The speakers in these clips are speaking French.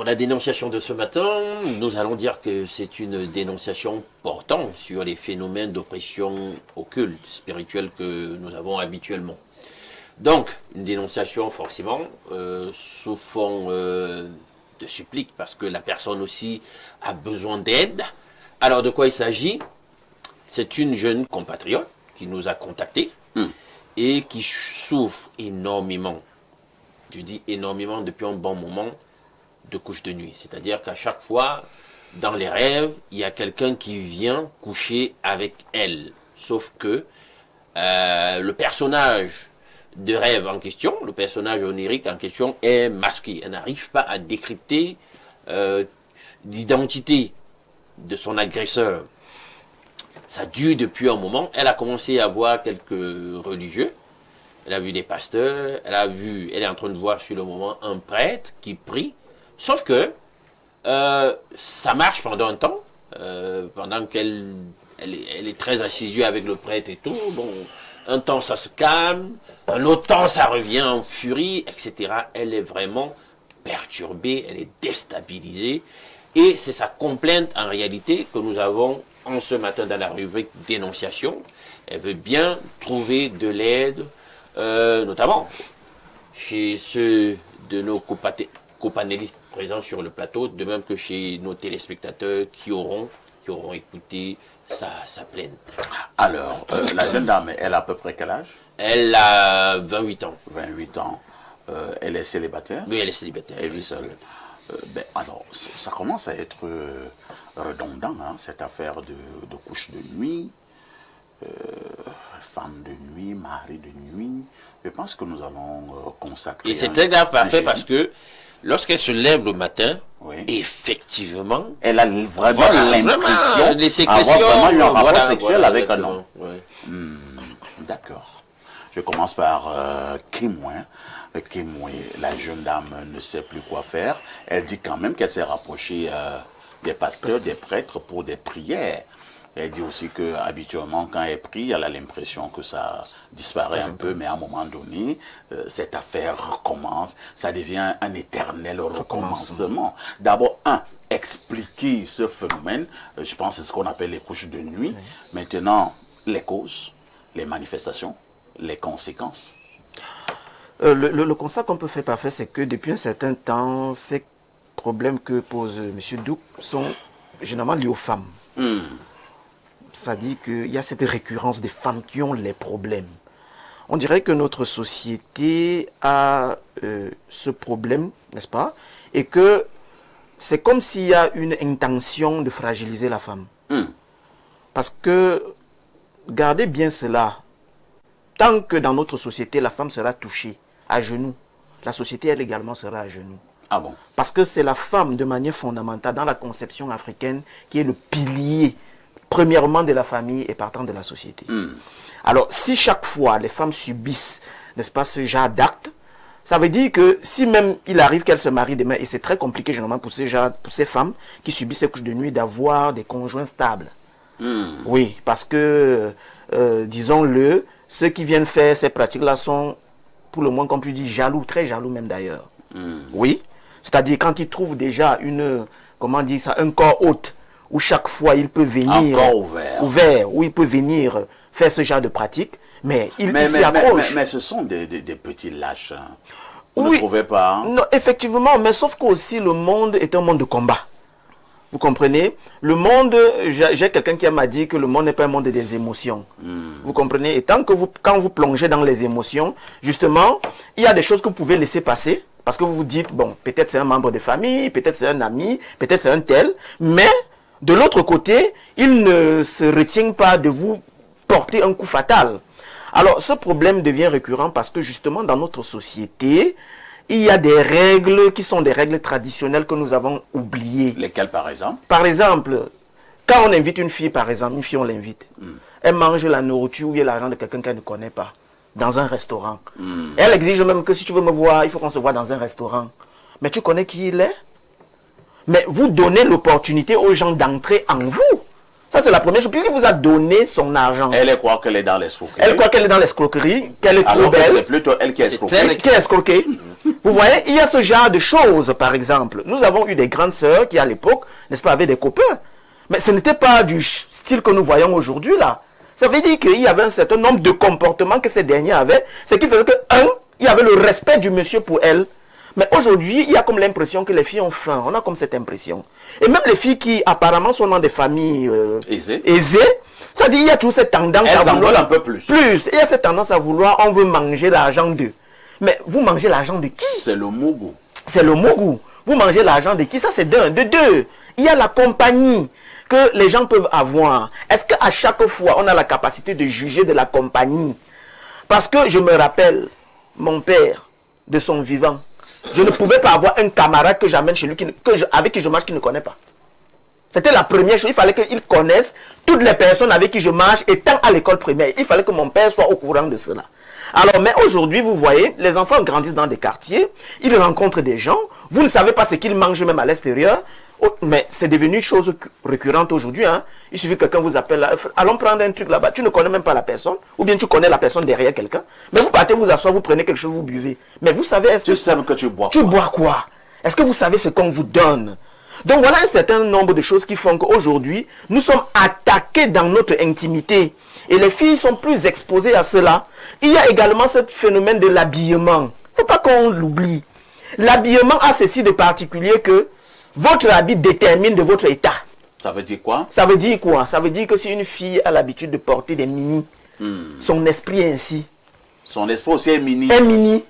pour la dénonciation de ce matin, nous allons dire que c'est une dénonciation portant sur les phénomènes d'oppression occulte, spirituelle que nous avons habituellement. Donc, une dénonciation forcément sous fond de supplique, parce que la personne aussi a besoin d'aide. Alors, de quoi il s'agit? C'est une jeune compatriote qui nous a contactés et qui souffre énormément. Je dis énormément depuis un bon moment de couche de nuit. C'est-à-dire qu'à chaque fois, dans les rêves, il y a quelqu'un qui vient coucher avec elle. Sauf que le personnage de rêve en question, le personnage onirique en question est masqué. Elle n'arrive pas à décrypter l'identité de son agresseur. Ça dure depuis un moment. Elle a commencé à voir quelques religieux. Elle a vu des pasteurs. Elle est en train de voir sur le moment un prêtre qui prie. Sauf que ça marche pendant un temps. Pendant qu'elle est très assidue avec le prêtre et tout. Bon, un temps ça se calme. Un autre temps ça revient en furie, etc. Elle est vraiment perturbée. Elle est déstabilisée. Et c'est sa complainte en réalité que nous avons en ce matin dans la rubrique dénonciation. Elle veut bien trouver de l'aide, notamment chez ceux de nos copanélistes présents sur le plateau, de même que chez nos téléspectateurs qui auront écouté sa plainte. Alors, la jeune dame, elle a à peu près quel âge? Elle a 28 ans. 28 ans. Elle est célibataire? Oui, elle est célibataire. Elle vit seule. Alors, ça commence à être redondant, hein, cette affaire de couche de nuit, femme de nuit, mari de nuit. Je pense que nous allons consacrer... Et c'est très grave, parfait, parce que lorsqu'elle se lève le matin, effectivement... Elle a vraiment l'impression d'avoir vraiment eu un rapport sexuel avec un homme. D'accord. Je commence par Kémoin. Kémoin, la jeune dame ne sait plus quoi faire. Elle dit quand même qu'elle s'est rapprochée des pasteurs, des prêtres pour des prières. Elle dit aussi que habituellement, quand elle prie, elle a l'impression que ça disparaît un peu, mais à un moment donné, cette affaire recommence. Ça devient un éternel recommencement. D'abord, expliquer ce phénomène, je pense que c'est ce qu'on appelle les couches de nuit. Maintenant, les causes, les manifestations, les conséquences. Le constat qu'on peut faire parfait, c'est que depuis un certain temps, ces problèmes que pose M. Douk sont généralement liés aux femmes. Ça dit qu'il y a cette récurrence des femmes qui ont les problèmes. On dirait que notre société a ce problème, n'est-ce pas? Et que c'est comme s'il y a une intention de fragiliser la femme. Parce que, gardez bien cela, tant que dans notre société, la femme sera touchée à genoux, la société, elle également sera à genoux. Ah bon? Parce que c'est la femme, de manière fondamentale, dans la conception africaine, qui est le pilier, premièrement, de la famille et partant de la société. Alors, si chaque fois, les femmes subissent, n'est-ce pas, ce genre d'actes, ça veut dire que si même il arrive qu'elles se marient demain, et c'est très compliqué généralement pour ces femmes qui subissent ces couches de nuit, d'avoir des conjoints stables. Oui, parce que, disons-le, ceux qui viennent faire ces pratiques-là sont, pour le moins qu'on peut dire, jaloux, très jaloux même d'ailleurs. Oui, c'est-à-dire quand ils trouvent déjà comment dire ça, un corps hôte, où chaque fois il peut venir... Un corps ouvert. Où il peut venir faire ce genre de pratique, mais il s'y accroche. Mais ce sont des petits lâches. Hein. Vous ne trouvez pas? Hein? Non, effectivement, mais sauf qu'aussi le monde est un monde de combat. Vous comprenez? Le monde, j'ai quelqu'un qui m'a dit que le monde n'est pas un monde des émotions. Vous comprenez? Et tant que quand vous plongez dans les émotions, justement, il y a des choses que vous pouvez laisser passer. Parce que vous vous dites, bon, peut-être c'est un membre de famille, peut-être c'est un ami, peut-être c'est un tel. Mais, de l'autre côté, il ne se retient pas de vous porter un coup fatal. Alors, ce problème devient récurrent parce que justement, dans notre société, il y a des règles qui sont des règles traditionnelles que nous avons oubliées. Lesquelles, par exemple? Par exemple, quand on invite une fille, par exemple, une fille, on l'invite. Elle mange la nourriture ou bien l'argent de quelqu'un qu'elle ne connaît pas, dans un restaurant. Elle exige même que si tu veux me voir, il faut qu'on se voit dans un restaurant. Mais tu connais qui il est? Mais vous donnez l'opportunité aux gens d'entrer en vous. Ça, c'est la première chose. Puisqu'il vous a donné son argent. Elle croit qu'elle est dans l'escroquerie. Elle croit qu'elle est dans l'escroquerie, qu'elle est trop Alors que belle. c'est plutôt elle qui est escroquée. Qui est escroquée. Vous voyez, il y a ce genre de choses, par exemple. Nous avons eu des grandes sœurs qui, à l'époque, n'est-ce pas, avaient des copains. Mais ce n'était pas du style que nous voyons aujourd'hui, là. Ça veut dire qu'il y avait un certain nombre de comportements que ces derniers avaient. Ce qui faisait que, il y avait le respect du monsieur pour elle. Mais aujourd'hui, il y a comme l'impression que les filles ont faim. On a comme cette impression. Et même les filles qui, apparemment, sont dans des familles aisées, ça dit, il y a toujours cette tendance elles à vouloir un peu plus. Il y a cette tendance à vouloir, on veut manger l'argent d'eux. Mais vous mangez l'argent de qui? C'est le mougou. C'est le mougou. Vous mangez l'argent de qui? Ça, c'est d'un. De deux, il y a la compagnie que les gens peuvent avoir. Est-ce qu'à chaque fois, on a la capacité de juger de la compagnie? Parce que je me rappelle, mon père, de son vivant, je ne pouvais pas avoir un camarade que j'amène chez lui, avec qui je marche, qu'il ne connaît pas. C'était la première chose. Il fallait qu'il connaisse toutes les personnes avec qui je marche, étant à l'école primaire. Il fallait que mon père soit au courant de cela. Alors, mais aujourd'hui, vous voyez, les enfants grandissent dans des quartiers, ils rencontrent des gens, vous ne savez pas ce qu'ils mangent même à l'extérieur, mais c'est devenu une chose récurrente aujourd'hui. Hein. Il suffit que quelqu'un vous appelle, allons prendre un truc là-bas, tu ne connais même pas la personne, ou bien tu connais la personne derrière quelqu'un, mais vous partez vous asseoir, vous prenez quelque chose, vous buvez. Mais vous savez, est-ce que... Tu sais que tu bois quoi? Tu bois quoi? Est-ce que vous savez ce qu'on vous donne? Donc voilà un certain nombre de choses qui font qu'aujourd'hui, nous sommes attaqués dans notre intimité. Et les filles sont plus exposées à cela. Il y a également ce phénomène de l'habillement. Il ne faut pas qu'on l'oublie. L'habillement a ceci de particulier que votre habit détermine de votre état. Ça veut dire quoi? Ça veut dire quoi? Ça veut dire que si une fille a l'habitude de porter des mini, son esprit est ainsi. Son esprit aussi est mini. Un mini.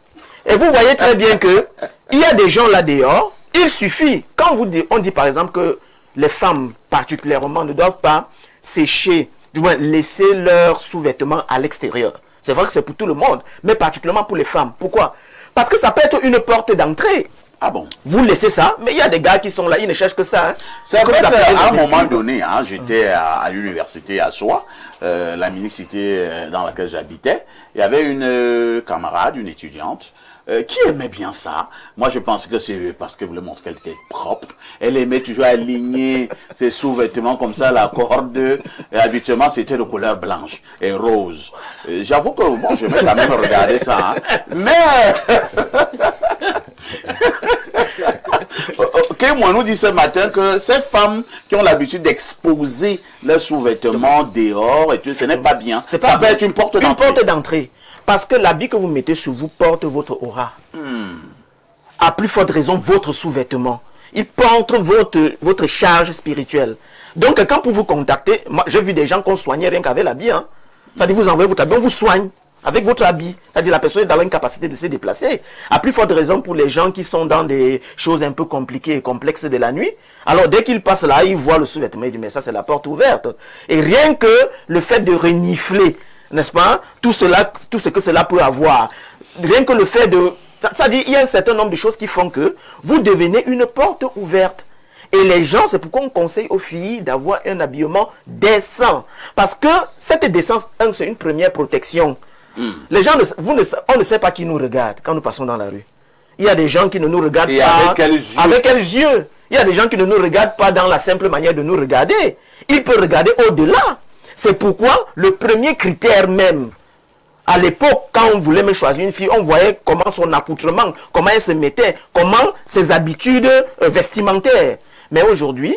Et vous voyez très bien que il y a des gens là dehors, il suffit, quand on dit par exemple que les femmes particulièrement ne doivent pas sécher, du moins laisser leurs sous-vêtements à l'extérieur. C'est vrai que c'est pour tout le monde, mais particulièrement pour les femmes. Pourquoi? Parce que ça peut être une porte d'entrée. Ah bon? Vous laissez ça, mais il y a des gars qui sont là, ils ne cherchent que ça. Hein. C'est vrai qu'à un moment donné, hein, j'étais à l'université à Soie, la mini-cité dans laquelle j'habitais. Il y avait une camarade, une étudiante, qui aimait bien ça. Moi, je pense que c'est parce qu'elle voulait montrer qu'elle était propre. Elle aimait toujours aligner ses sous-vêtements comme ça, la corde. Et habituellement, c'était de couleur blanche et rose. J'avoue que, bon, je vais quand même regarder ça. Hein. Mais... Ok, moi nous dit ce matin que ces femmes qui ont l'habitude d'exposer leurs sous-vêtements dehors et tout, ce n'est pas bien. Ça peut être une porte d'entrée. Une porte d'entrée. Parce que l'habit que vous mettez sur vous porte votre aura. À plus forte raison, votre sous-vêtement. Il porte votre charge spirituelle. Donc, quand pour vous contacter, moi j'ai vu des gens qu'on soignait rien qu'avec l'habit. Hein. C'est-à-dire, vous envoyez votre habit, on vous soigne avec votre habit. C'est-à-dire, la personne est dans l'incapacité de se déplacer. À plus forte raison pour les gens qui sont dans des choses un peu compliquées et complexes de la nuit. Alors, dès qu'ils passent là, ils voient le sous-vêtement, ils disent, mais ça, c'est la porte ouverte. Et rien que le fait de renifler, n'est-ce pas, tout ce que cela peut avoir, rien que le fait de... Ça dit, il y a un certain nombre de choses qui font que vous devenez une porte ouverte. Et les gens, c'est pourquoi on conseille aux filles d'avoir un habillement décent. Parce que cette décence, c'est une première protection. Les gens, on ne sait pas qui nous regarde quand nous passons dans la rue. Il y a des gens qui ne nous regardent pas. Avec quels yeux? Avec quels yeux? Il y a des gens qui ne nous regardent pas dans la simple manière de nous regarder. Ils peuvent regarder au-delà. C'est pourquoi le premier critère même, à l'époque, quand on voulait me choisir une fille, on voyait comment son accoutrement, comment elle se mettait, comment ses habitudes vestimentaires. Mais aujourd'hui,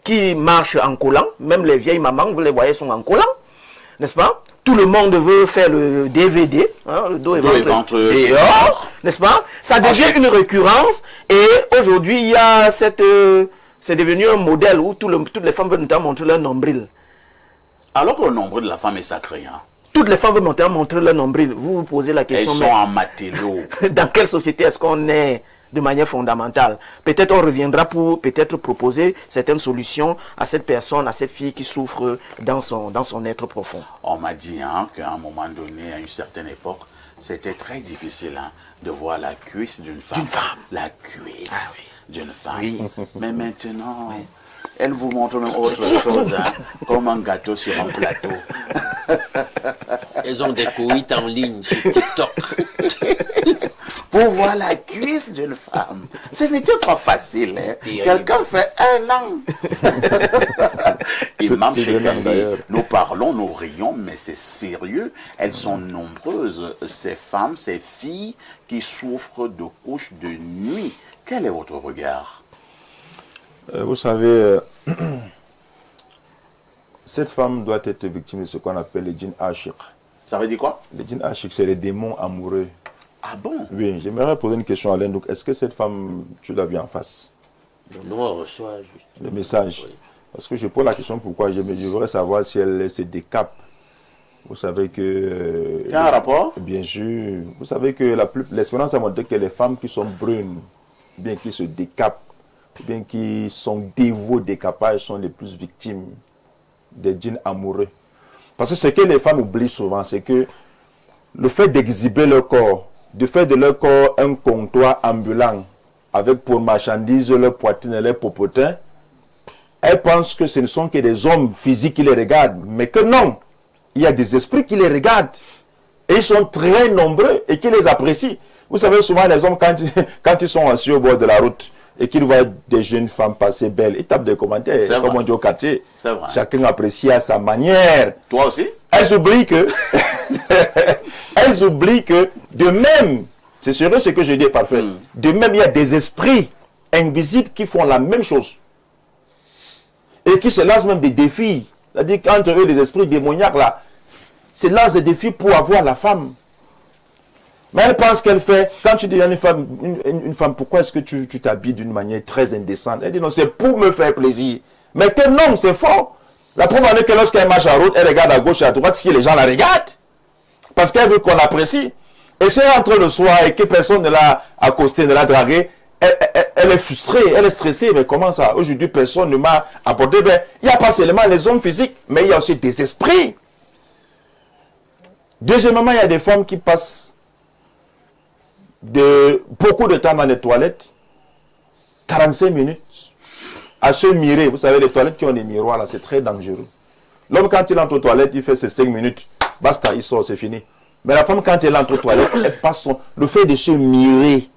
qui marche en collant, même les vieilles mamans, vous les voyez, sont en collant, n'est-ce pas? Tout le monde veut faire le DVD, hein, le dos et ventre dehors, n'est-ce pas? Ça devient une récurrence et aujourd'hui, il y a cette... c'est devenu un modèle où toutes les femmes veulent notamment montrer leur nombril. Alors que le nombril de la femme est sacré, hein? Toutes les femmes veulent notamment montrer leur nombril. Vous vous posez la question... Elles sont en matelot. Dans quelle société est-ce qu'on est de manière fondamentale? Peut-être on reviendra pour peut-être proposer certaines solutions à cette personne, à cette fille qui souffre dans son être profond. On m'a dit hein, qu'à un moment donné, à une certaine époque, c'était très difficile hein, de voir la cuisse d'une femme. La cuisse d'une femme. Oui. Mais maintenant, elle vous montre même autre chose, hein, comme un gâteau sur un plateau. Elles ont des coïts en ligne sur TikTok. pour voir la cuisse d'une femme. Ce n'était pas facile. Hein. Quelqu'un fait 1 an. Imam Chekali, nous parlons, nous rions, mais c'est sérieux. Elles sont nombreuses, ces femmes, ces filles qui souffrent de couches de nuit. Quel est votre regard? Vous savez, cette femme doit être victime de ce qu'on appelle les djinns ashik. Ça veut dire quoi? Les djinns ashik, c'est les démons amoureux. Ah bon? Oui, j'aimerais poser une question à Lendouk. Est-ce que cette femme, tu l'as vue en face? Nous, on reçoit juste Le message. Oui. Parce que je pose la question pourquoi je voudrais savoir si elle se décape. Vous savez que... Il y a un rapport? Bien sûr. Vous savez que l'expérience a montré que les femmes qui sont brunes, bien qui se décapent, bien qui sont dévouées au décapage, sont les plus victimes des djinns amoureux. Parce que ce que les femmes oublient souvent, c'est que le fait d'exhiber leur corps, de faire de leur corps un comptoir ambulant, avec pour marchandises leur poitrine et leur popotin, elles pensent que ce ne sont que des hommes physiques qui les regardent, mais que non, il y a des esprits qui les regardent, et ils sont très nombreux et qui les apprécient. Vous savez, souvent les hommes, quand ils sont assis au bord de la route, et qu'ils voient des jeunes femmes passer belles, ils tapent des commentaires, comme on dit au quartier. Chacun apprécie à sa manière. Toi aussi? Elles oublient que, elles oublient que, de même, c'est sérieux ce que je dis est parfait, de même il y a des esprits invisibles qui font la même chose. Et qui se lancent même des défis. C'est-à-dire qu'entre eux, les esprits démoniaques là, se lancent des défis pour avoir la femme. Mais elle pense qu'elle fait, quand tu dis à une femme, pourquoi est-ce que tu t'habilles d'une manière très indécente? Elle dit non, c'est pour me faire plaisir. Mais que non, c'est faux. La preuve en est que lorsqu'elle marche en route, elle regarde à gauche et à droite si les gens la regardent. Parce qu'elle veut qu'on l'apprécie. Et si elle entre le soir et que personne ne l'a accosté, ne l'a dragué, elle est frustrée, elle est stressée. Mais comment ça? Aujourd'hui, personne ne m'a apporté. Ben, il n'y a pas seulement les hommes physiques, mais il y a aussi des esprits. Deuxièmement, il y a des femmes qui passent beaucoup de temps dans les toilettes, 45 minutes, à se mirer. Vous savez, les toilettes qui ont des miroirs, là, c'est très dangereux. L'homme, quand il entre aux toilettes, il fait ses 5 minutes. Basta, il sort, c'est fini. Mais la femme, quand elle entre aux toilettes, elle passe le fait de se mirer.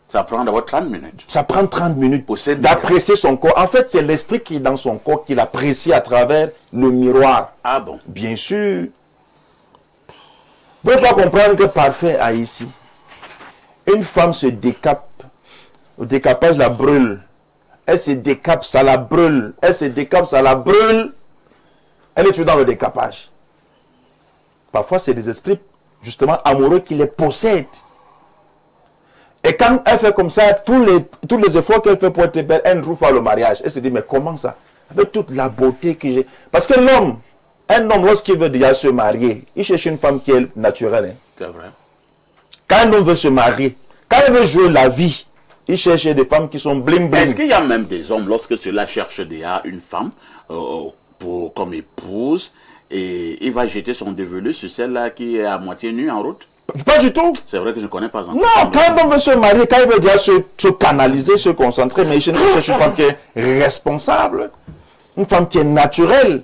Ça prend d'abord 30 minutes. Ça prend 30 minutes d'apprécier son corps. En fait, c'est l'esprit qui est dans son corps qu'il apprécie à travers le miroir. Ah bon? Bien sûr. Vous ne pouvez pas comprendre que parfait a ici. Une femme se décape. Le décapage la brûle. Elle se décape, ça la brûle. Elle se décape, ça la brûle. Elle est toujours dans le décapage. Parfois, c'est des esprits, justement, amoureux qui les possèdent. Et quand elle fait comme ça, tous les efforts qu'elle fait pour être belle, elle ne trouve pas le mariage. Elle se dit, mais comment ça? Avec toute la beauté que j'ai. Parce que un homme, lorsqu'il veut déjà se marier, il cherche une femme qui est naturelle. Hein. C'est vrai. Quand un homme veut se marier, quand il veut jouer la vie, il cherche des femmes qui sont bling bling. Est-ce qu'il y a même des hommes, lorsque ceux-là cherchent déjà une femme comme épouse, et il va jeter son dévolu sur celle-là qui est à moitié nue en route? Pas du tout. C'est vrai que je ne connais pas encore. Non, quand un homme veut se marier, quand il veut déjà se canaliser, se concentrer, mais il cherche une femme qui est responsable, une femme qui est naturelle.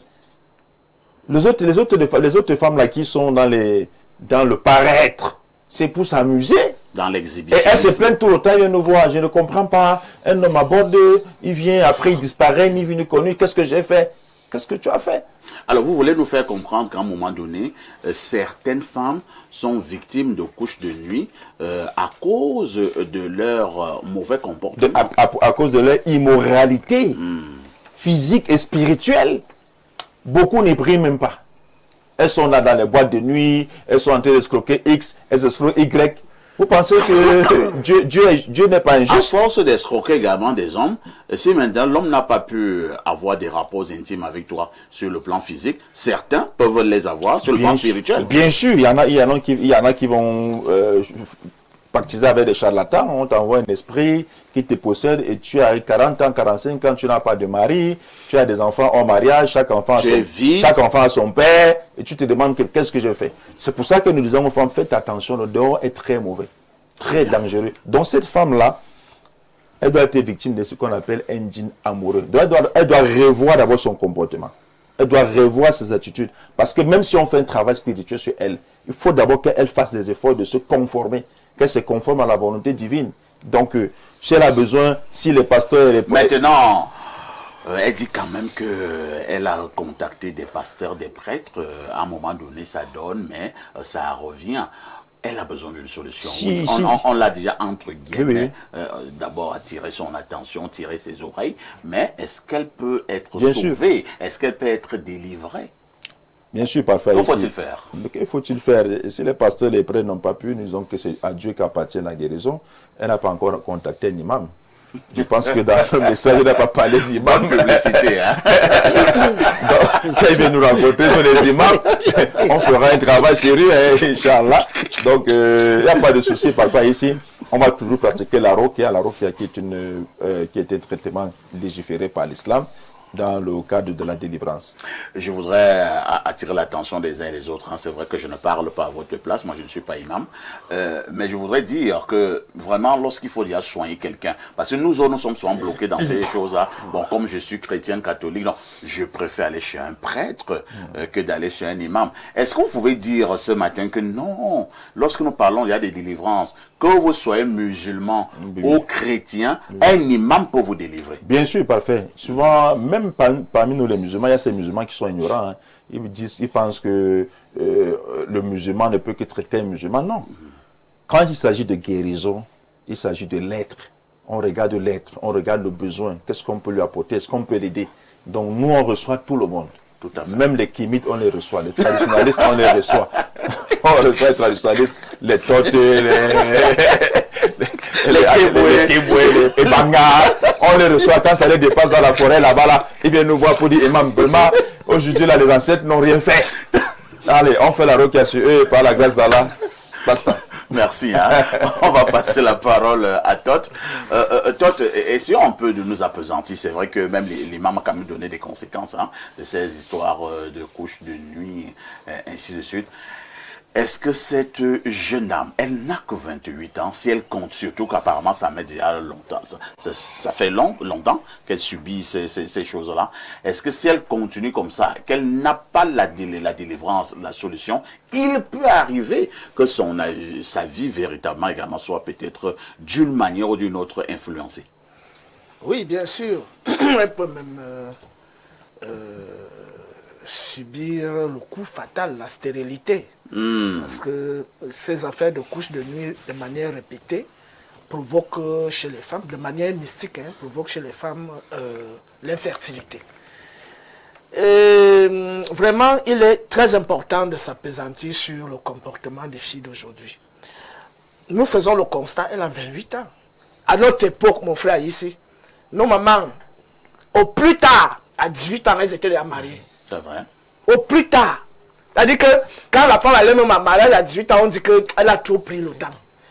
Les autres femmes là qui sont dans le paraître, c'est pour s'amuser. Dans l'exhibition. Et elles se plaignent tout le temps, ils nous voient. Je ne comprends pas. Un homme aborde, il vient, après il disparaît, ni vu ni connu. Qu'est-ce que j'ai fait? Qu'est-ce que tu as fait? Alors, vous voulez nous faire comprendre qu'à un moment donné, certaines femmes sont victimes de couches de nuit à cause de leur mauvais comportement. À cause de leur immoralité physique et spirituelle. Beaucoup n'y prient même pas. Elles sont là dans les boîtes de nuit, elles sont en train d'escroquer X, elles escroquent Y. Vous pensez que Dieu n'est pas injuste? À force d'escroquer également des hommes, si maintenant l'homme n'a pas pu avoir des rapports intimes avec toi sur le plan physique, certains peuvent les avoir sur le plan spirituel. Bien sûr, il y en a qui vont pactiser avec des charlatans. On t'envoie un esprit qui te possède et tu as 40 ans, 45 ans, tu n'as pas de mari, tu as des enfants hors mariage, chaque enfant a son père, et tu te demandes qu'est-ce que je fais. C'est pour ça que nous disons aux femmes, faites attention, le dehors est très mauvais, très dangereux. Donc cette femme-là, elle doit être victime de ce qu'on appelle un djinn amoureux. Elle doit revoir d'abord son comportement. Elle doit revoir ses attitudes. Parce que même si on fait un travail spirituel sur elle, il faut d'abord qu'elle fasse des efforts de se conformer. qu'elle se conforme à la volonté divine. Donc, si elle a besoin, si les pasteurs... Maintenant, elle dit quand même qu'elle a contacté des pasteurs, des prêtres. À un moment donné, ça donne, mais ça revient. Elle a besoin d'une solution. On l'a déjà entre guillemets, d'abord attirer son attention, tirer ses oreilles, mais est-ce qu'elle peut être sauvée? Est-ce qu'elle peut être délivrée? Bien sûr, parfait. Que faut-il faire? Que faut-il faire? Si les pasteurs, les prêtres n'ont pas pu, nous disons que c'est à Dieu qu'appartient la guérison. Elle n'a pas encore contacté un imam. Je pense que dans le message, il n'a pas parlé d'imam. Bonne publicité, hein? Donc, quand il vient nous rencontrer sur les imams, on fera un travail sérieux, hein, Inch'Allah. Donc, il n'y a pas de souci. Parfois, ici, on va toujours pratiquer la ruqya. La ruqya qui est un traitement légiféré par l'islam dans le cadre de la délivrance. Je voudrais attirer l'attention des uns et des autres. C'est vrai que je ne parle pas à votre place, moi je ne suis pas imam, mais je voudrais dire que vraiment lorsqu'il faut dire soigner quelqu'un, parce que nous sommes souvent bloqués dans ces choses-là. Bon, comme je suis chrétien catholique, donc, je préfère aller chez un prêtre que d'aller chez un imam. Est-ce que vous pouvez dire ce matin que non, lorsque nous parlons, il y a des délivrances, que vous soyez musulman ou chrétien, un imam peut vous délivrer? Bien sûr, parfait. Souvent, même parmi nous les musulmans, il y a ces musulmans qui sont ignorants. Hein. Ils pensent que le musulman ne peut que traiter un musulman. Non. Quand il s'agit de guérison, il s'agit de l'être. On regarde l'être, on regarde le besoin. Qu'est-ce qu'on peut lui apporter? Est-ce qu'on peut l'aider? Donc nous, on reçoit tout le monde. Tout à fait. Même les kémites, on les reçoit. Les traditionalistes, on les reçoit. On reçoit les traditionalistes, les totes, les bangas. On les reçoit quand ça les dépasse dans la forêt là-bas. Là, ils viennent nous voir pour dire, imam, vraiment, aujourd'hui, là, les ancêtres n'ont rien fait. Allez, on fait la ruqya sur eux par la grâce d'Allah. Basta. Merci. Hein. On va passer la parole à Tot. Tot, essayons un peu de nous appesantir. C'est vrai que même l'imam a quand même donné des conséquences de ces histoires de couches de nuit, ainsi de suite. Est-ce que cette jeune dame, elle n'a que 28 ans, si elle compte, surtout qu'apparemment ça met déjà longtemps, ça fait longtemps qu'elle subit ces choses-là. Est-ce que si elle continue comme ça, qu'elle n'a pas la délivrance, la solution, il peut arriver que sa vie véritablement également soit peut-être d'une manière ou d'une autre influencée? Oui, bien sûr. Elle peut même subir le coup fatal, la stérilité. Parce que ces affaires de couches de nuit de manière répétée provoquent chez les femmes, de manière mystique, provoquent chez les femmes l'infertilité. Vraiment, il est très important de s'appesantir sur le comportement des filles d'aujourd'hui. Nous faisons le constat, elle a 28 ans. À notre époque, mon frère ici, nos mamans, au plus tard, à 18 ans, elles étaient déjà mariées. C'est vrai. Au plus tard. C'est-à-dire que quand la femme allait même à mariage à 18 ans, on dit qu'elle a trop pris le temps.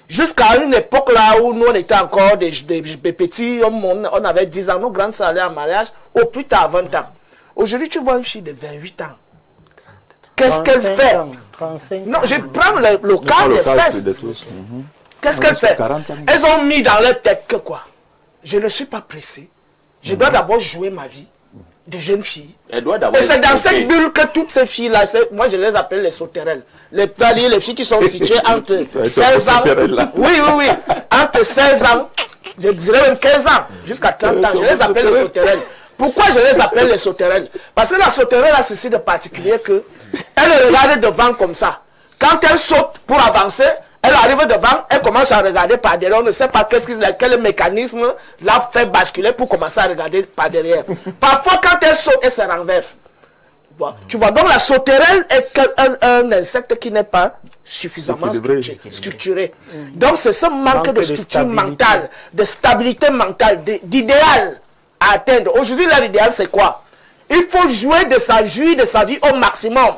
Jusqu'à une époque là où nous on était encore des petits, on avait 10 ans, nos grandes sœurs allaient en mariage, au plus tard 20 ans. Aujourd'hui, tu vois une fille de 28 ans. Qu'est-ce qu'elle fait? 35 non, je prends le cas d'espèce. Qu'est-ce qu'elle fait? Elles ont mis dans leur tête que quoi? Je ne suis pas pressé. Je dois d'abord jouer ma vie de jeune fille. Et c'est dans cette bulle que toutes ces filles-là, moi je les appelle les sauterelles. Les filles qui sont situées entre 16 ans. Oui. Entre 16 ans, je dirais même 15 ans, jusqu'à 30 ans, je les appelle les sauterelles. Pourquoi je les appelle les sauterelles? Parce que la sauterelle a ceci de particulier que elle regarde devant comme ça. Quand elle saute pour avancer, elle arrive devant, elle commence à regarder par derrière. On ne sait pas quel mécanisme l'a fait basculer pour commencer à regarder par derrière. Parfois, quand elle saute, elle se renverse. Tu vois, donc la sauterelle est un insecte qui n'est pas suffisamment structuré. Donc c'est ce manque de structure mentale, de stabilité mentale, d'idéal à atteindre. Aujourd'hui, là, l'idéal, c'est quoi? Il faut jouir de sa vie au maximum.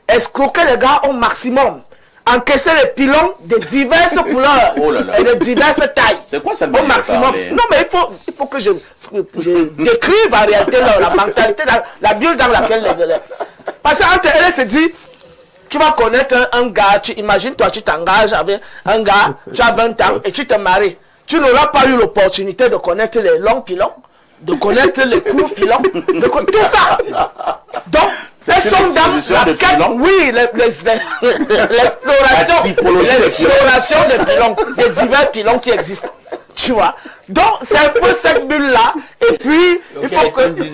Escroquer les gars au maximum. Encaisser les pilons de diverses couleurs et de diverses tailles. C'est quoi cette au maximum? Non, mais il faut que je décrive en réalité la mentalité, la bulle dans laquelle elle est. Parce qu'entre elle se dit, tu vas connaître un gars, imagine-toi, tu t'engages avec un gars, tu as 20 ans et tu te maries. Tu n'auras pas eu l'opportunité de connaître les longs pilons, de connaître les courts pilons, tout ça. Donc, C'est Elles sont une exposition dans la de quête, pilons. oui, l'exploration des pilons, des divers pilons qui existent. Tu vois. Donc, c'est un peu cette bulle-là. Et puis, il faut que... Donc,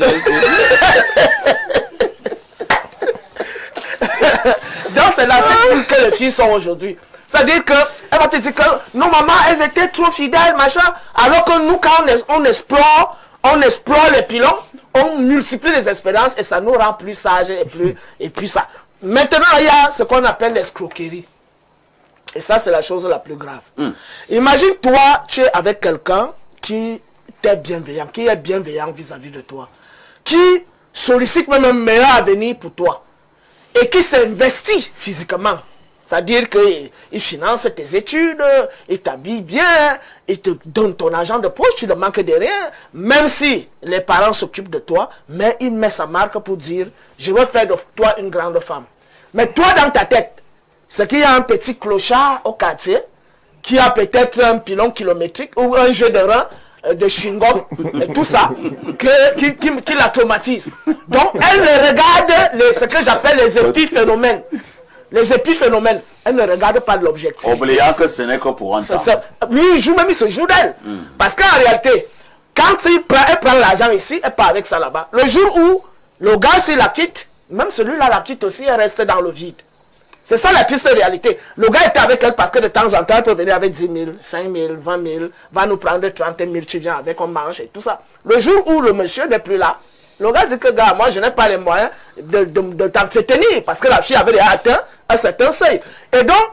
c'est dans cette bulle que les filles sont aujourd'hui. C'est-à-dire qu'elle va te dire que nos mamans, elles étaient trop fidèles, machin. Alors que nous, quand on explore les pilons, on multiplie les expériences et ça nous rend plus sages et plus ça. Maintenant, il y a ce qu'on appelle l'escroquerie. Et ça, c'est la chose la plus grave. Imagine, toi, tu es avec quelqu'un qui est bienveillant vis-à-vis de toi, qui sollicite même un meilleur avenir pour toi et qui s'investit physiquement. C'est-à-dire qu'il finance tes études, il t'habille bien, il te donne ton argent de poche, tu ne manques de rien, même si les parents s'occupent de toi, mais il met sa marque pour dire, je veux faire de toi une grande femme. Mais toi, dans ta tête, c'est qu'il y a un petit clochard au quartier qui a peut-être un pilon kilométrique ou un jeu de rein, de chewing-gum et tout ça, qui la traumatise. Donc, elle regarde ce que j'appelle les épiphénomènes. Les épiphénomènes, elle ne regarde pas de l'objectif. Oubliant que ce n'est que pour un temps. Lui, il se joue d'elle. Parce qu'en réalité, quand elle prend l'argent ici, elle part avec ça là-bas. Le jour où le gars, s'il la quitte, même celui-là la quitte aussi, elle reste dans le vide. C'est ça la triste réalité. Le gars était avec elle parce que de temps en temps, elle peut venir avec 10 000, 5 000, 20 000, va nous prendre 30 000, tu viens avec, on mange et tout ça. Le jour où le monsieur n'est plus là, le gars dit que, gars, moi, je n'ai pas les moyens de t'entretenir parce que la fille avait déjà atteint un certain seuil. Et donc,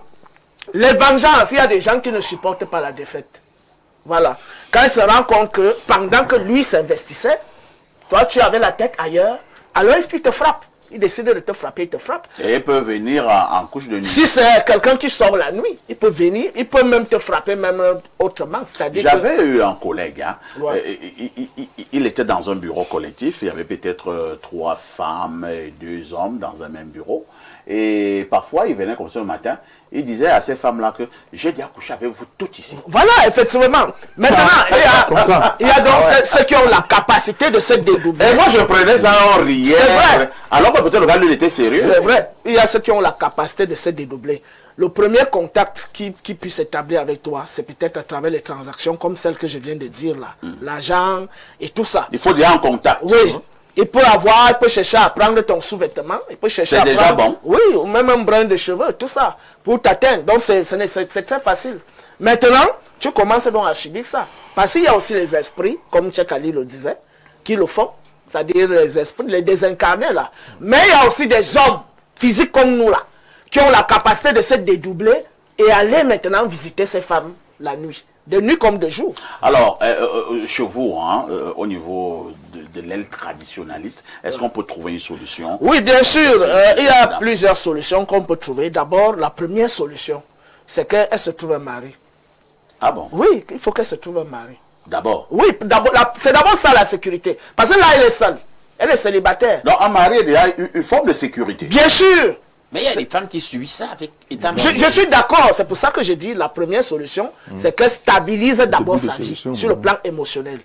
les vengeances, il y a des gens qui ne supportent pas la défaite. Voilà. Quand il se rend compte que pendant que lui s'investissait, toi, tu avais la tête ailleurs, alors il te frappe. Il décide de te frapper, il te frappe. Et il peut venir en couche de nuit. Si c'est quelqu'un qui sort la nuit, il peut venir, il peut même te frapper même autrement. J'avais eu un collègue, hein, Ouais. il était dans un bureau collectif, il y avait peut-être 3 femmes et 2 hommes dans un même bureau. Et parfois, il venait comme ça le matin, il disait à ces femmes-là que j'ai déjà couché avec vous toutes ici. Voilà, effectivement. Maintenant, il y a donc ceux qui ont la capacité de se dédoubler. Et moi, je prenais ça en riait. C'est vrai. Alors que peut-être le gars, lui, il était sérieux. C'est vrai. Il y a ceux qui ont la capacité de se dédoubler. Le premier contact qui puisse s'établir avec toi, c'est peut-être à travers les transactions comme celles que je viens de dire là. L'argent et tout ça. Il faut déjà un contact. Oui. Il peut chercher à prendre ton sous-vêtement. Il peut chercher à prendre... déjà bon. Oui, ou même un brin de cheveux, tout ça, pour t'atteindre. Donc, c'est très facile. Maintenant, tu commences donc à subir ça. Parce qu'il y a aussi les esprits, comme Cheikh Ali le disait, qui le font. C'est-à-dire les esprits, les désincarnés là. Mais il y a aussi des hommes physiques comme nous là, qui ont la capacité de se dédoubler et aller maintenant visiter ces femmes la nuit. De nuit comme de jour. Alors, chez vous, hein, au niveau de l'aile traditionnaliste, est-ce qu'on peut trouver une solution? Oui, bien sûr. Il y a plusieurs solutions qu'on peut trouver. D'abord, la première solution, c'est qu'elle se trouve un mari. Ah bon? Oui, il faut qu'elle se trouve un mari. D'abord? Oui, c'est d'abord ça la sécurité. Parce que là, elle est seule. Elle est célibataire. Donc, un mari est déjà une forme de sécurité. Bien sûr. Mais il y a des femmes qui subissent ça avec... Je suis d'accord, c'est pour ça que j'ai dit la première solution, c'est qu'elle stabilise d'abord sa vie sur le plan émotionnel.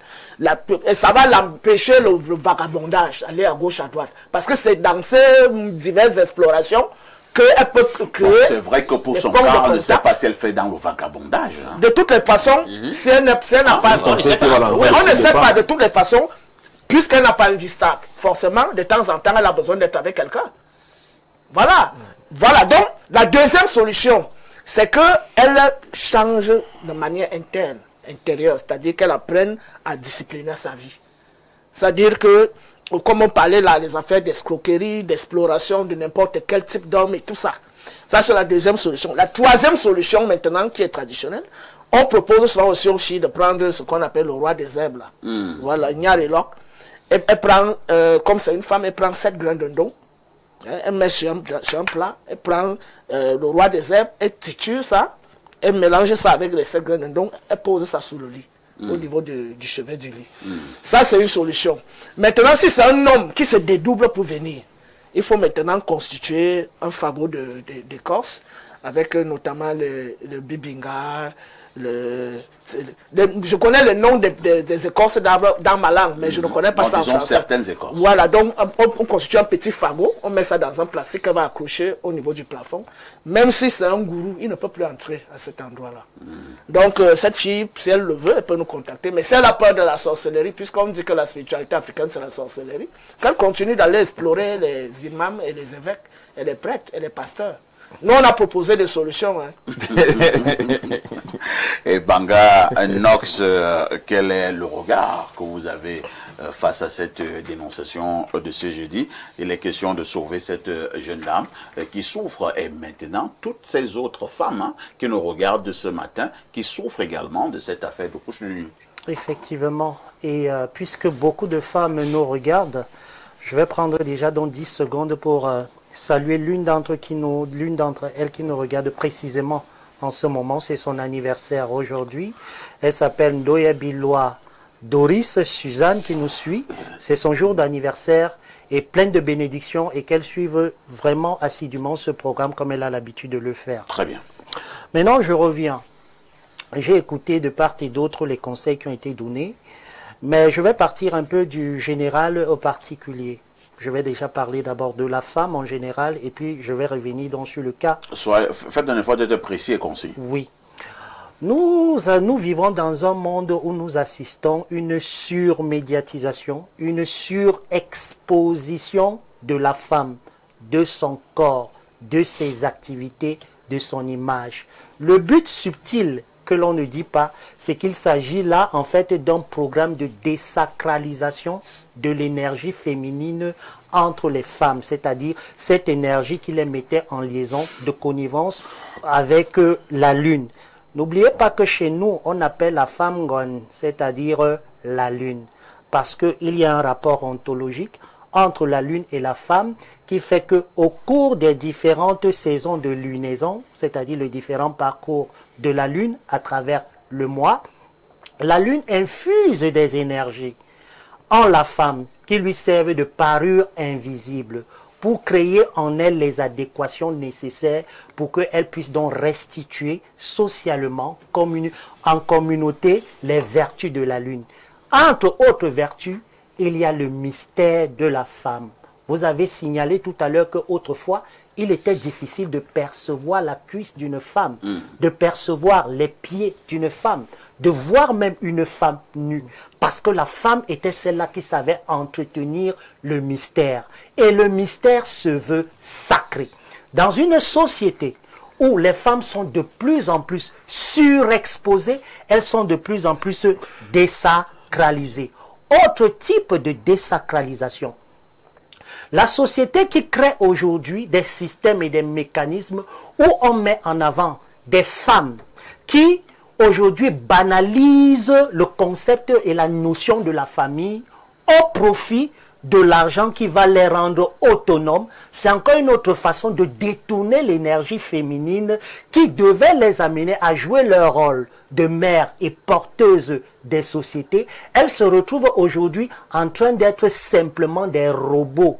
Et ça va l'empêcher le vagabondage, aller à gauche, à droite. Parce que c'est dans ces diverses explorations qu'elle peut créer... Bon, c'est vrai que pour son cas, on ne sait pas si elle fait dans le vagabondage. Hein. De toutes les façons, si elle n'a pas... on ne sait pas. Oui, on ne sait pas de toutes les façons, puisqu'elle n'a pas une vie stable. Forcément, de temps en temps, elle a besoin d'être avec quelqu'un. Voilà. Voilà. Donc, la deuxième solution, c'est qu'elle change de manière intérieure. C'est-à-dire qu'elle apprenne à discipliner sa vie. C'est-à-dire que, comme on parlait là, les affaires d'escroquerie, d'exploration, de n'importe quel type d'homme et tout ça. Ça, c'est la deuxième solution. La troisième solution, maintenant, qui est traditionnelle, on propose souvent aussi aux filles de prendre ce qu'on appelle le roi des herbes. Là. Voilà, Nyarelok. Elle prend, comme c'est une femme, elle prend 7 grains de dindon. Elle met sur un plat, elle prend le roi des herbes, elle triture ça, elle mélange ça avec les 7 grains de dindon, elle pose ça sous le lit, au niveau du chevet du lit. Ça, c'est une solution. Maintenant, si c'est un homme qui se dédouble pour venir, il faut maintenant constituer un fagot d'écorce, avec notamment le bibinga, je connais le nom des écorces d'arbres dans ma langue, mais je ne connais pas ça en français. Certaines écorces. Voilà, donc on constitue un petit fagot, on met ça dans un plastique qu'on va accrocher au niveau du plafond. Même si c'est un gourou, il ne peut plus entrer à cet endroit-là. Donc cette fille, si elle le veut, elle peut nous contacter. Mais si elle a peur de la sorcellerie, puisqu'on dit que la spiritualité africaine c'est la sorcellerie, qu'elle continue d'aller explorer les imams et les évêques et les prêtres et les pasteurs. Nous, on a proposé des solutions. Hein. Et Banga Nox, quel est le regard que vous avez face à cette dénonciation de ce jeudi? Il est question de sauver cette jeune dame qui souffre, et maintenant toutes ces autres femmes qui nous regardent ce matin, qui souffrent également de cette affaire de couche de lune. Effectivement. Et puisque beaucoup de femmes nous regardent, je vais prendre déjà dans 10 secondes pour saluer l'une d'entre elles qui nous regarde précisément en ce moment. C'est son anniversaire aujourd'hui. Elle s'appelle Ndoye Biloa Doris Suzanne qui nous suit. C'est son jour d'anniversaire et pleine de bénédictions et qu'elle suive vraiment assidûment ce programme comme elle a l'habitude de le faire. Très bien. Maintenant, je reviens. J'ai écouté de part et d'autre les conseils qui ont été donnés, mais je vais partir un peu du général au particulier. Je vais déjà parler d'abord de la femme en général et puis je vais revenir donc sur le cas. Faites un effort d'être précis et concis. Oui. Nous vivons dans un monde où nous assistons à une surmédiatisation, une surexposition de la femme, de son corps, de ses activités, de son image. Le but subtil que l'on ne dit pas, c'est qu'il s'agit là en fait d'un programme de désacralisation de l'énergie féminine entre les femmes, c'est-à-dire cette énergie qui les mettait en liaison de connivence avec la lune. N'oubliez pas que chez nous, on appelle la femme Gon, c'est-à-dire la lune, parce qu'il y a un rapport ontologique entre la lune et la femme qui fait qu'au cours des différentes saisons de lunaison, c'est-à-dire les différents parcours de la lune à travers le mois, la lune infuse des énergies en la femme qui lui servent de parure invisible pour créer en elle les adéquations nécessaires pour qu'elle puisse donc restituer socialement, en communauté, les vertus de la lune. Entre autres vertus, il y a le mystère de la femme. Vous avez signalé tout à l'heure qu'autrefois, il était difficile de percevoir la cuisse d'une femme, de percevoir les pieds d'une femme, de voir même une femme nue. Parce que la femme était celle-là qui savait entretenir le mystère. Et le mystère se veut sacré. Dans une société où les femmes sont de plus en plus surexposées, elles sont de plus en plus désacralisées. Autre type de désacralisation. La société qui crée aujourd'hui des systèmes et des mécanismes où on met en avant des femmes qui aujourd'hui banalisent le concept et la notion de la famille au profit de l'argent qui va les rendre autonomes, c'est encore une autre façon de détourner l'énergie féminine qui devait les amener à jouer leur rôle de mère et porteuse des sociétés. Elles se retrouvent aujourd'hui en train d'être simplement des robots.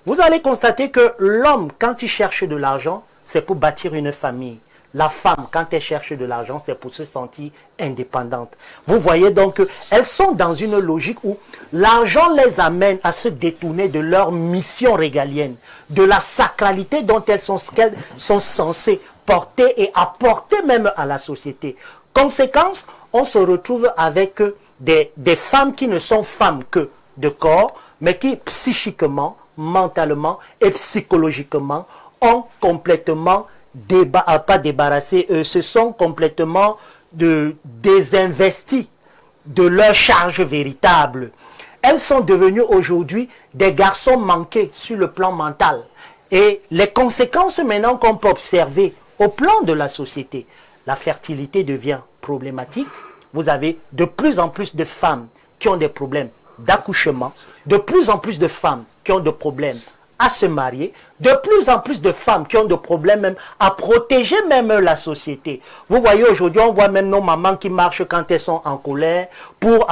Vous allez constater que l'homme, quand il cherche de l'argent, c'est pour bâtir une famille. La femme, quand elle cherche de l'argent, c'est pour se sentir indépendante. Vous voyez donc qu'elles sont dans une logique où l'argent les amène à se détourner de leur mission régalienne, de la sacralité dont elles sont censées porter et apporter même à la société. Conséquence, on se retrouve avec des femmes qui ne sont femmes que de corps, mais qui psychiquement, mentalement et psychologiquement ont complètement pas débarrassés, se sont complètement désinvestis de leur charge véritable. Elles sont devenues aujourd'hui des garçons manqués sur le plan mental. Et les conséquences maintenant qu'on peut observer au plan de la société, la fertilité devient problématique. Vous avez de plus en plus de femmes qui ont des problèmes d'accouchement, de plus en plus de femmes qui ont des problèmes à se marier, de plus en plus de femmes qui ont des problèmes même à protéger même la société. Vous voyez aujourd'hui, on voit même nos mamans qui marchent quand elles sont en colère pour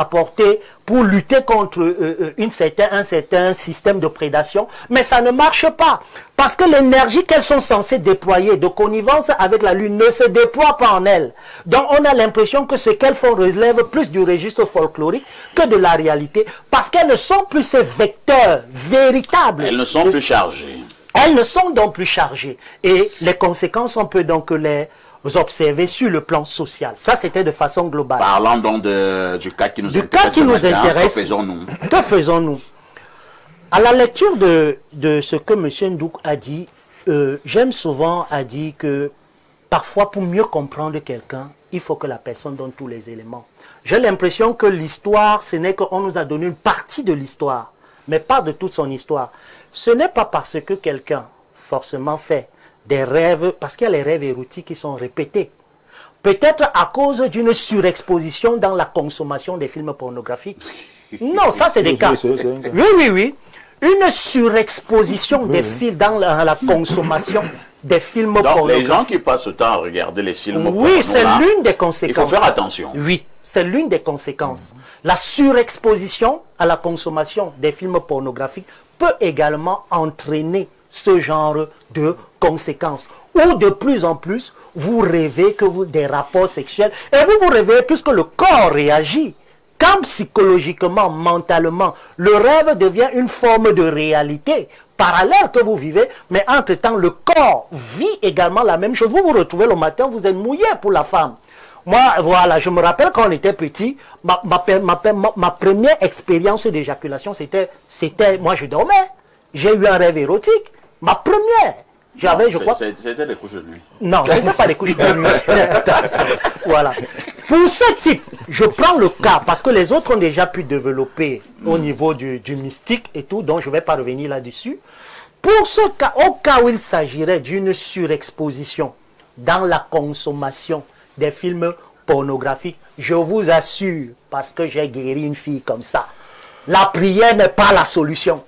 lutter contre un certain système de prédation. Mais ça ne marche pas. Parce que l'énergie qu'elles sont censées déployer de connivence avec la Lune ne se déploie pas en elles. Donc on a l'impression que ce qu'elles font relève plus du registre folklorique que de la réalité. Parce qu'elles ne sont plus ces vecteurs véritables. Elles ne sont plus chargées. Elles ne sont donc plus chargées. Et les conséquences, on peut donc les observer sur le plan social. Ça, c'était de façon globale. Parlons donc du cas qui nous Du intéresse. cas qui nous intéresse. Que faisons-nous? Que faisons-nous? À la lecture de ce que M. Ndouk a dit, j'aime souvent à dire que parfois, pour mieux comprendre quelqu'un, il faut que la personne donne tous les éléments. J'ai l'impression que l'histoire, ce n'est qu'on nous a donné une partie de l'histoire, mais pas de toute son histoire. Ce n'est pas parce que quelqu'un forcément fait des rêves, parce qu'il y a les rêves érotiques qui sont répétés. Peut-être à cause d'une surexposition dans la consommation des films pornographiques. Non, ça c'est des cas. Oui. Une surexposition des films dans la consommation des films pornographiques. Les gens qui passent le temps à regarder les films oui, c'est l'une des conséquences. Il faut faire attention. Oui, c'est l'une des conséquences. La surexposition à la consommation des films pornographiques peut également entraîner ce genre de conséquences. Ou de plus en plus, vous rêvez que des rapports sexuels, et vous réveillez puisque le corps réagit. Quand psychologiquement, mentalement, le rêve devient une forme de réalité parallèle que vous vivez, mais entre-temps, le corps vit également la même chose. Vous vous retrouvez le matin, vous êtes mouillé pour la femme. Moi, voilà, je me rappelle quand on était petit, ma première expérience d'éjaculation, c'était, moi je dormais. J'ai eu un rêve érotique. Ma première. J'avais, je crois. C'était des couches de nuit. Non, ce n'était pas des couches de nuit. Voilà. Pour ce type, je prends le cas, parce que les autres ont déjà pu développer au niveau du mystique et tout, donc je ne vais pas revenir là-dessus. Pour ce cas, au cas où il s'agirait d'une surexposition dans la consommation des films pornographiques, je vous assure, parce que j'ai guéri une fille comme ça, la prière n'est pas la solution.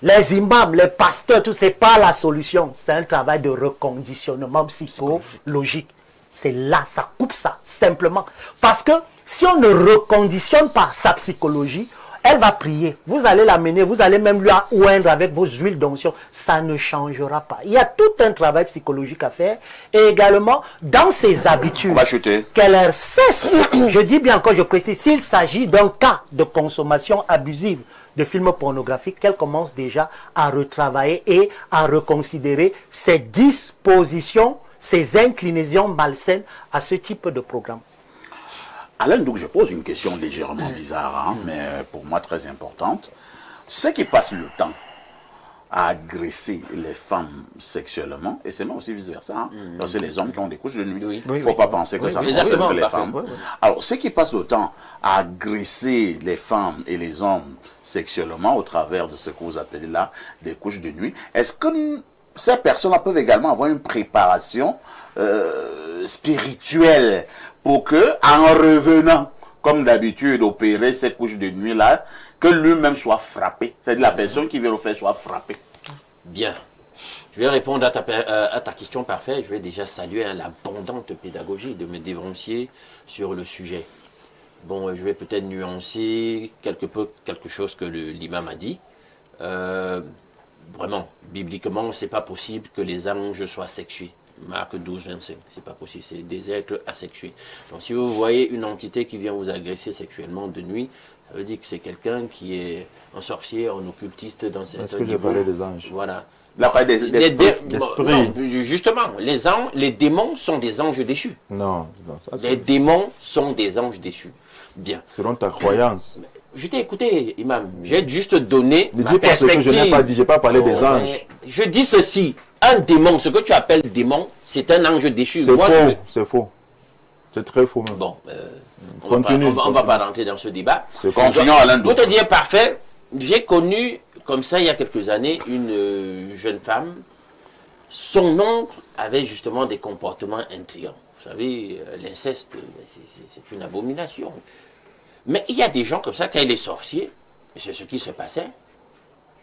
Les imams, les pasteurs, tout, ce n'est pas la solution. C'est un travail de reconditionnement psychologique. C'est là, ça coupe ça, simplement. Parce que si on ne reconditionne pas sa psychologie, elle va prier. Vous allez l'amener, vous allez même lui oindre avec vos huiles d'onction. Ça ne changera pas. Il y a tout un travail psychologique à faire. Et également, dans ses habitudes, on va chuter. Qu'elle cesse, je dis bien encore, je précise, s'il s'agit d'un cas de consommation abusive de films pornographiques, qu'elle commence déjà à retravailler et à reconsidérer ses dispositions, ses inclinaisons malsaines à ce type de programme. Alain, donc je pose une question légèrement bizarre, hein, mais pour moi très importante. Ceux qui passent le temps à agresser les femmes sexuellement, et c'est même aussi vice-versa, hein, donc c'est les hommes qui ont des couches de nuit. Il ne faut pas penser que ça concerne que les femmes. Alors, ceux qui passent le temps à agresser les femmes et les hommes sexuellement au travers de ce que vous appelez là des couches de nuit, est-ce que ces personnes peuvent également avoir une préparation spirituelle pour que, en revenant, comme d'habitude, opérer ces couches de nuit-là, que lui-même soit frappé. C'est-à-dire la personne qui vient le faire soit frappée. Bien. Je vais répondre à ta question parfaite. Je vais déjà saluer l'abondante pédagogie de mes dévanciers sur le sujet. Bon, je vais peut-être nuancer quelque chose que l'imam a dit. Vraiment, bibliquement, c'est pas possible que les anges soient sexués. Marc 12, 25, c'est pas possible, c'est des êtres asexués. Donc si vous voyez une entité qui vient vous agresser sexuellement de nuit, ça veut dire que c'est quelqu'un qui est un sorcier, un occultiste dans cette Est-ce que j'ai parlé des anges? Voilà. La part des non, justement, les démons sont des anges déchus. Non, ça, les démons sont des anges déchus. Bien. Selon ta croyance. Je t'ai écouté, imam. J'ai juste donné Ne ma dis pas ce que je n'ai pas dit. Je n'ai pas parlé des anges. Je dis ceci. Un démon, ce que tu appelles démon, c'est un ange déchu. C'est faux. C'est faux. C'est très faux même. Bon, continue. On va pas rentrer dans ce débat. Continuons, Alain. Pour te dire parfait, j'ai connu, comme ça, il y a quelques années, une jeune femme. Son oncle avait justement des comportements intrigants. Vous savez, l'inceste, c'est une abomination. Mais il y a des gens comme ça, quand il est sorcier, c'est ce qui se passait,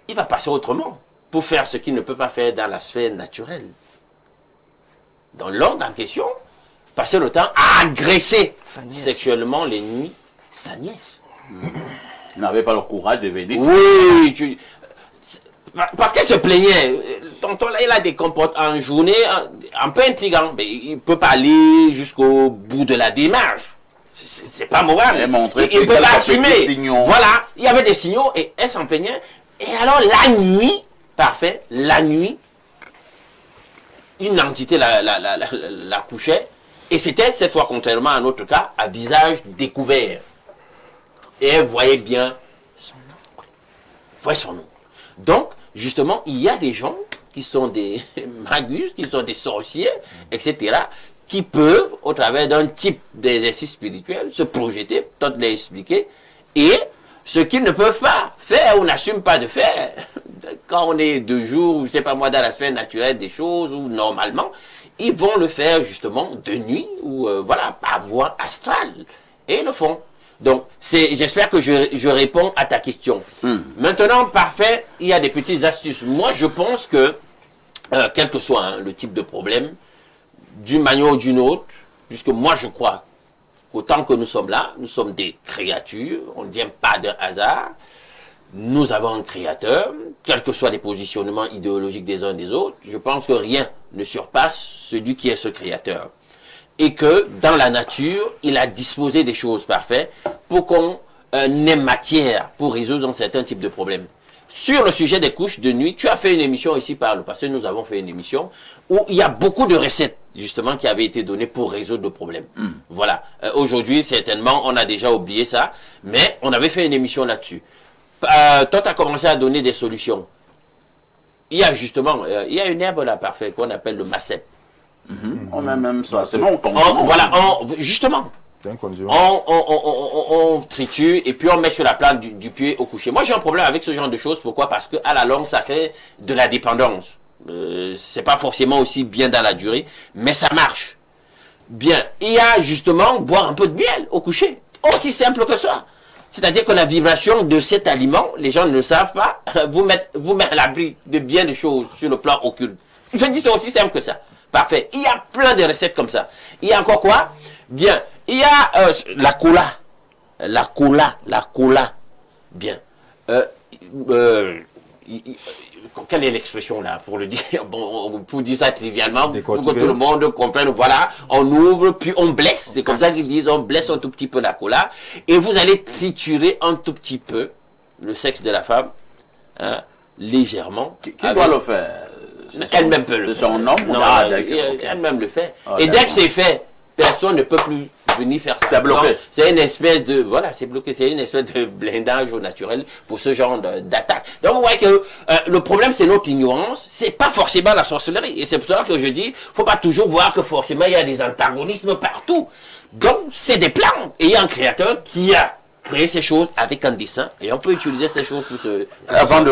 il va passer autrement. pour faire ce qu'il ne peut pas faire dans la sphère naturelle. Donc l'homme en question passait le temps à agresser sexuellement les nuits sa nièce. Il n'avait pas le courage de venir. Oui, parce qu'elle se plaignait. Tonton là, il a des comportements en journée un peu intrigants. Mais il ne peut pas aller jusqu'au bout de la démarche. C'est pas moral. Il ne peut pas assumer. Voilà, il y avait des signaux et elle s'en plaignait. Et alors la nuit, parfait, la nuit, une entité la couchait. Et c'était, cette fois, contrairement à notre cas, à visage découvert. Et elle voyait bien son oncle. Voyait son oncle. Donc, justement, il y a des gens qui sont des magus, qui sont des sorciers, etc., qui peuvent, au travers d'un type d'exercice spirituel, se projeter, peut-être l'expliquer, et ce qu'ils ne peuvent pas faire ou n'assument pas de faire, quand on est de jour, je sais pas moi, dans la sphère naturelle des choses, ou normalement, ils vont le faire justement de nuit, ou voilà, par voie astrale, et ils le font. Donc, j'espère que je réponds à ta question. Maintenant, parfait, il y a des petites astuces. Moi, je pense que, quel que soit le type de problème, d'une manière ou d'une autre, puisque moi je crois qu'autant que nous sommes là, nous sommes des créatures, on ne vient pas d'un hasard, nous avons un créateur, quels que soient les positionnements idéologiques des uns et des autres, je pense que rien ne surpasse celui qui est ce créateur. Et que dans la nature, il a disposé des choses parfaites pour qu'on ait matière pour résoudre un certain type de problème. Sur le sujet des couches de nuit, tu as fait une émission ici par le passé, nous avons fait une émission où il y a beaucoup de recettes justement qui avaient été données pour résoudre le problème. Voilà. Aujourd'hui, certainement, on a déjà oublié ça, mais on avait fait une émission là-dessus. Toi, tu as commencé à donner des solutions. Il y a justement, il y a une herbe là, parfait, qu'on appelle le macette. On a même ça, c'est bon. Voilà, justement. On triture et puis on met sur la plante du pied au coucher. Moi j'ai un problème avec ce genre de choses. Pourquoi? Parce que à la longue ça crée de la dépendance. C'est pas forcément aussi bien dans la durée, mais ça marche. Bien, il y a justement boire un peu de miel au coucher. Aussi simple que ça. C'est-à-dire que la vibration de cet aliment, les gens ne le savent pas, vous met à l'abri de bien de choses sur le plan occulte. Je dis c'est aussi simple que ça. Parfait. Il y a plein de recettes comme ça. Il y a encore quoi? Bien. Il y a la cola. La cola. Bien. Quelle est l'expression là pour le dire? Bon, pour dire ça trivialement, pour que tout le monde comprenne. Voilà, on ouvre, puis on blesse. C'est comme ça qu'ils disent, on blesse un tout petit peu la cola. Et vous allez triturer un tout petit peu le sexe de la femme, légèrement. Qui doit le faire? Elle-même peut le faire. Son homme? Non, elle-même le fait. Et dès que c'est fait, personne ne peut plus venir faire ça. C'est bloqué. C'est une espèce de... Voilà, c'est bloqué. C'est une espèce de blindage au naturel pour ce genre d'attaque. Donc, vous voyez que le problème, c'est notre ignorance. C'est pas forcément la sorcellerie. Et c'est pour ça que je dis, faut pas toujours voir que forcément, il y a des antagonismes partout. Donc, c'est des plans. Et il y a un créateur qui a créé ces choses avec un dessin. Et on peut utiliser ces choses pour se... Avant de